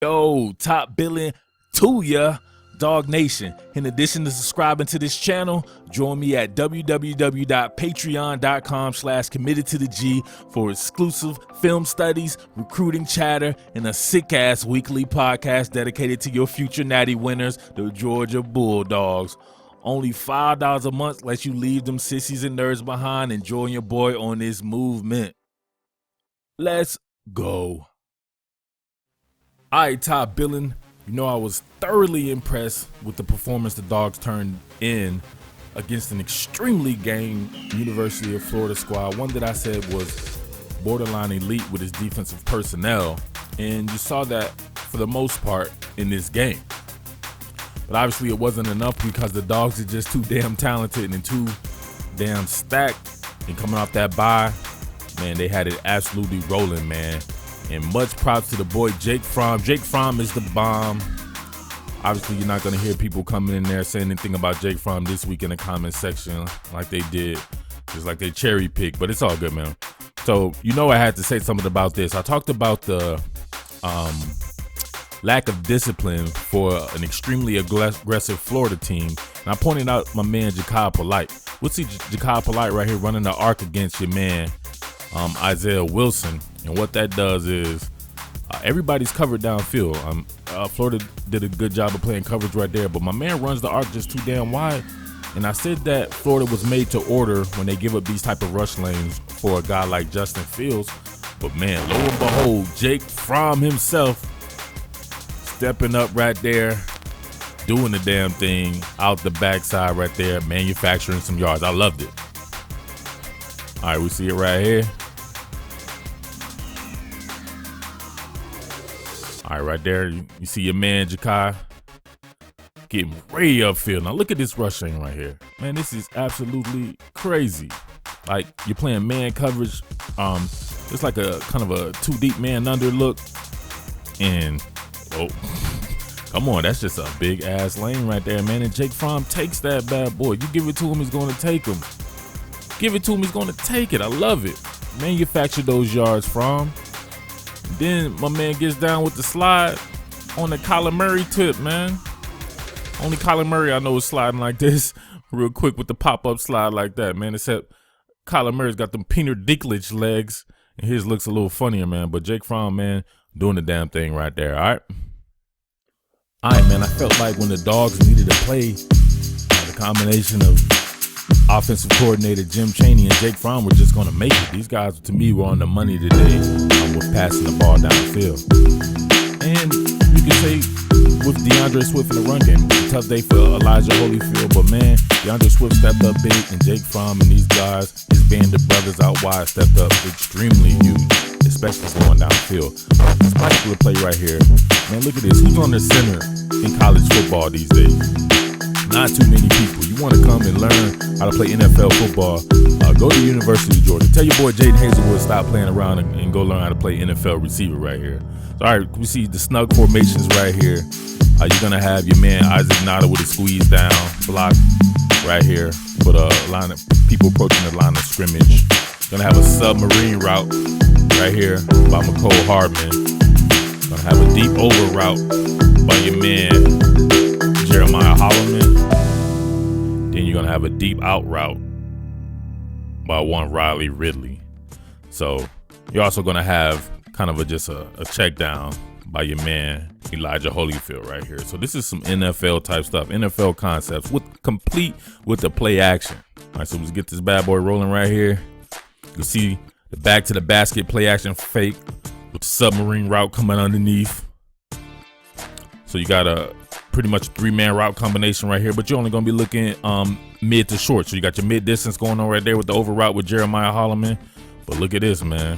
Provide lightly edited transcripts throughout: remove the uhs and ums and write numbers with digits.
Yo, top billing to ya, Dog Nation. In addition to subscribing to this channel, join me at www.patreon.com/committed to the G for exclusive film studies, recruiting chatter, and a sick-ass weekly podcast dedicated to your future natty winners, the Georgia Bulldogs. Only $5 a month lets you leave them sissies and nerds behind and join your boy on this movement. Let's go. All right, top billing. You know, I was thoroughly impressed with the performance the Dogs turned in against an extremely game University of Florida squad, one that I said was borderline elite with its defensive personnel, and you saw that for the most part in this game. But obviously it wasn't enough because the Dogs are just too damn talented and too damn stacked, and coming off that bye, man, they had it absolutely rolling, man. And much props to the boy Jake Fromm. Jake Fromm is the bomb. Obviously, you're not going to hear people coming in there saying anything about Jake Fromm this week in the comment section like they did, just like they cherry pick. But it's all good, man. So, you know, I had to say something about this. I talked about the lack of discipline for an extremely aggressive Florida team. And I pointed out my man Jakai Polite. We'll see Jakai Polite right here running the arc against your man Isaiah Wilson. And what that does is everybody's covered downfield. Florida did a good job of playing coverage right there, but my man runs the arc just too damn wide. And I said that Florida was made to order when they give up these type of rush lanes for a guy like Justin Fields. But man, lo and behold, Jake Fromm himself stepping up right there, doing the damn thing out the backside right there, manufacturing some yards. I loved it. All right, we see it right here. All right, right there, you see your man Jakai getting way upfield. Now look at this rush lane right here. Man, this is absolutely crazy. Like, you're playing man coverage. It's like a kind of a too deep man under look. And, oh, come on, that's just a big ass lane right there, man. And Jake Fromm takes that bad boy. You give it to him, he's going to take him. Give it to him, he's going to take it. I love it. Manufacture those yards, Fromm. Then my man gets down with the slide on the Kyler Murray tip, man. Only Kyler Murray I know is sliding like this real quick with the pop-up slide like that, man. Except Kyler Murray's got them Peter Dinklage legs, and his looks a little funnier, man. But Jake Fromm, man, doing the damn thing right there, all right? All right, man, I felt like when the Dogs needed to play, the combination of offensive coordinator Jim Chaney and Jake Fromm were just going to make it. These guys, to me, were on the money today with passing the ball downfield. And you can say with DeAndre Swift in the run game, it was a tough day for Elijah Holyfield, but man, DeAndre Swift stepped up big, and Jake Fromm and these guys, his band of brothers out wide, stepped up extremely huge, especially going downfield. This particular play right here, man, look at this. Who's on the center in college football these days? Not too many people. You want to come and learn how to play NFL football, go to the University of Georgia. Tell your boy Jaden Hazelwood stop playing around and go learn how to play NFL receiver right here. So, all right, we see the snug formations right here. You're going to have your man Isaac Nada with a squeeze down block right here for the line of people approaching the line of scrimmage. Going to have a submarine route right here by McCole Hardman. Going to have a deep over route by your man Jeremiah Holloman. Then you're gonna have a deep out route by one Riley Ridley. So you're also gonna have kind of just a check down by your man Elijah Holyfield right here. So this is some NFL type stuff, NFL concepts complete with the play action. All right, so let's get this bad boy rolling right here. You see the back to the basket play action fake with the submarine route coming underneath. So you got a pretty much a 3-man route combination right here, but you're only going to be looking mid to short. So you got your mid distance going on right there with the over route with Jeremiah Holloman. But look at this, man.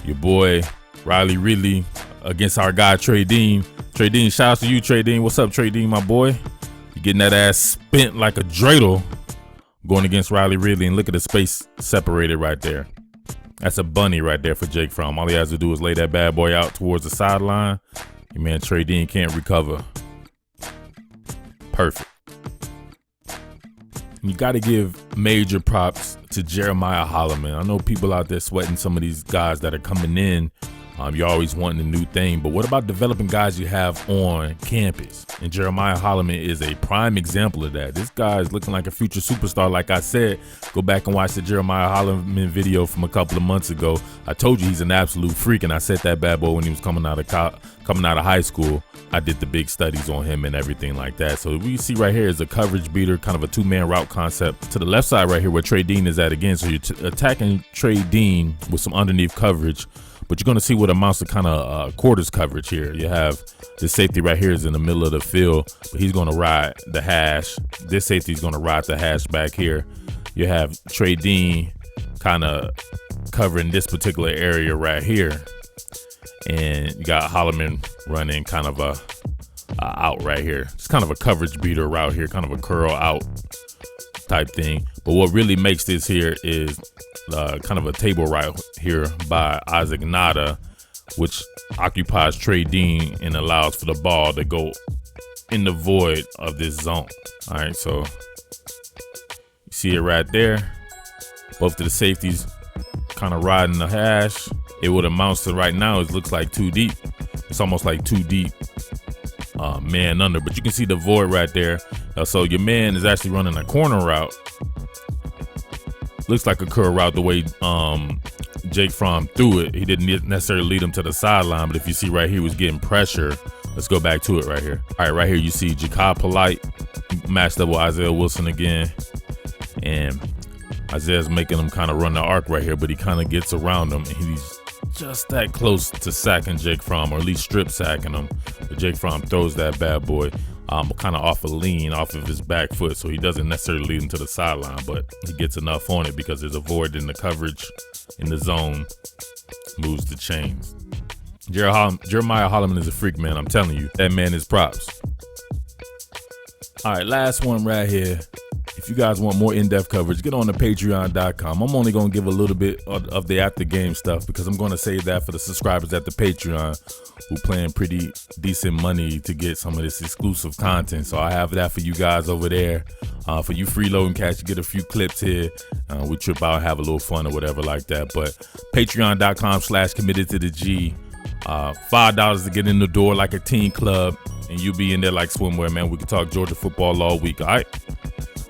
Your boy Riley Ridley against our guy Trey Dean. Trey Dean, shout out to you, Trey Dean. What's up, Trey Dean, my boy? You're getting that ass spent like a dreidel going against Riley Ridley, and look at the space separated right there. That's a bunny right there for Jake Fromm. All he has to do is lay that bad boy out towards the sideline. Your man Trey Dean can't recover. Perfect. You got to give major props to Jeremiah Holloman. I know people out there sweating some of these guys that are coming in You're always wanting a new thing, but what about developing guys you have on campus? And Jeremiah Holloman is a prime example of that. This guy is looking like a future superstar. Like I said, go back and watch the Jeremiah Holloman video from a couple of months ago. I told you he's an absolute freak, and I said that bad boy when he was coming out of high school. I did the big studies on him and everything like that. So what you see right here is a coverage beater, kind of a two-man route concept. To the left side right here where Trey Dean is at again. So you're attacking Trey Dean with some underneath coverage. But you're going to see what amounts to kind of quarters coverage here. You have this safety right here is in the middle of the field, but he's going to ride the hash. This safety is going to ride the hash back here. You have Trey Dean kind of covering this particular area right here. And you got Holloman running kind of a out right here. It's kind of a coverage beater route here, kind of a curl out type thing. But what really makes this here is kind of a table right here by Isaac Nada, which occupies Trey Dean and allows for the ball to go in the void of this zone. All right, so you see it right there. Both of the safeties kind of riding the hash. It what amounts to right now is looks like too deep. It's almost like too deep, man under. But you can see the void right there. So your man is actually running a corner route. Looks like a curl route the way Jake Fromm threw it. He didn't necessarily lead him to the sideline, but if you see right here, he was getting pressure. Let's go back to it right here. All right, right here you see Jakai Polite matched up with Isaiah Wilson again. And Isaiah's making him kind of run the arc right here, but he kind of gets around him, and he's just that close to sacking Jake Fromm, or at least strip sacking him. But Jake Fromm throws that bad boy kind of off a lean off of his back foot, so he doesn't necessarily lead him to the sideline, but he gets enough on it because there's a void in the coverage in the zone, moves the chains. Jeremiah Holloman is a freak, man. I'm telling you, that man is props. All right, last one right here. If you guys want more in-depth coverage, get on to patreon.com. I'm only going to give a little bit of the after game stuff because I'm going to save that for the subscribers at the Patreon who paying pretty decent money to get some of this exclusive content. So I have that for you guys over there. For you freeloading cats, you get a few clips here. We trip out and have a little fun or whatever like that. But patreon.com/committed to the G. $5 to get in the door like a teen club, and you be in there like swimwear, man. We can talk Georgia football all week, all right?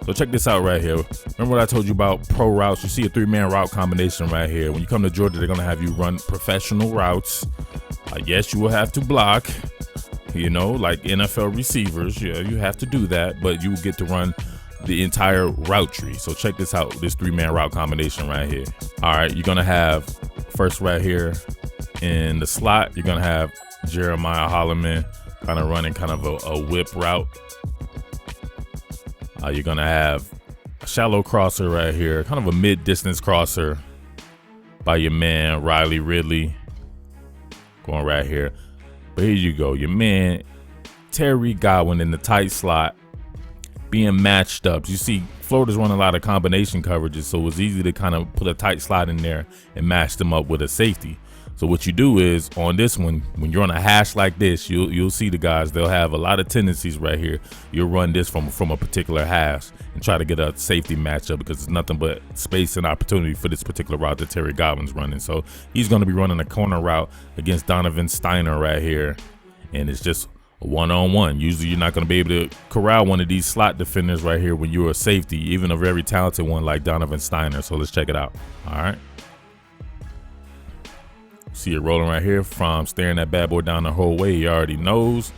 So check this out right here. Remember what I told you about pro routes? You see a three-man route combination right here. When you come to Georgia, they're going to have you run professional routes. Yes, you will have to block, you know, like NFL receivers. Yeah, you have to do that, but you will get to run the entire route tree. So check this out, this three-man route combination right here. All right, you're going to have first right here in the slot, you're going to have Jeremiah Holloman kind of running kind of a whip route. You're going to have a shallow crosser right here, kind of a mid-distance crosser by your man, Riley Ridley, going right here. But here you go, your man, Terry Godwin in the tight slot, being matched up. You see, Florida's running a lot of combination coverages, so it was easy to kind of put a tight slot in there and match them up with a safety. So what you do is on this one, when you're on a hash like this, you'll see the guys, they'll have a lot of tendencies right here. You'll run this from a particular hash and try to get a safety matchup because it's nothing but space and opportunity for this particular route that Terry Godwin's running. So he's going to be running a corner route against Donovan Steiner right here. And it's just a one-on-one. Usually you're not going to be able to corral one of these slot defenders right here when you're a safety, even a very talented one like Donovan Steiner. So let's check it out. All right. See it rolling right here. Fromm staring that bad boy down the whole way. He already knows.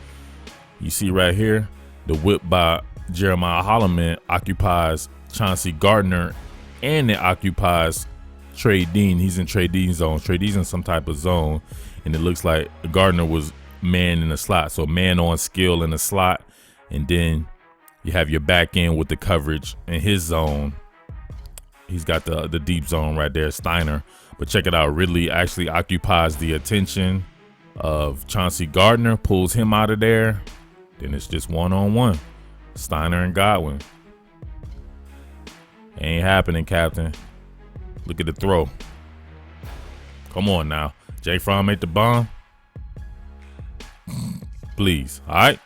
You see right here, the whip by Jeremiah Holloman occupies Chauncey Gardner, and it occupies Trey Dean. He's in Trey Dean's zone. Trey Dean's in some type of zone, and it looks like Gardner was man in the slot. So man on skill in the slot, and then you have your back end with the coverage in his zone. He's got the deep zone right there, Steiner. But check it out, Ridley actually occupies the attention of Chauncey Gardner, pulls him out of there. Then it's just one-on-one, Steiner and Godwin. Ain't happening, Captain. Look at the throw. Come on now. Jake Fromm ate the bomb. Please, all right?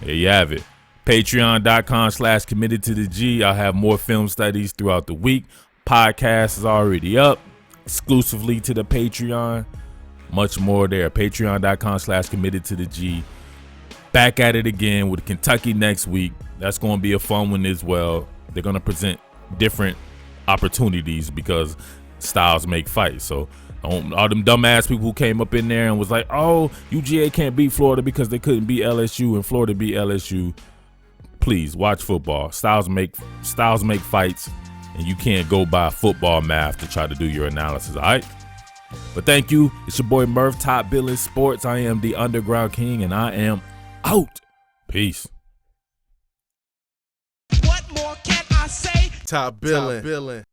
There you have it. Patreon.com/committed to the G. I'll have more film studies throughout the week. Podcast is already up exclusively to the Patreon. much more there. Patreon.com/committed to the G. Back at it again with Kentucky next week. That's going to be a fun one as well. They're going to present different opportunities because styles make fights. So all them dumbass people who came up in there and was like, oh, UGA can't beat Florida because they couldn't beat LSU and Florida beat LSU. Please watch football. Styles make fights, and you can't go by football math to try to do your analysis, all right? But thank you. It's your boy Murph, Top Billing Sports. I am the Underground King, and I am out. Peace. What more can I say? Top Billing.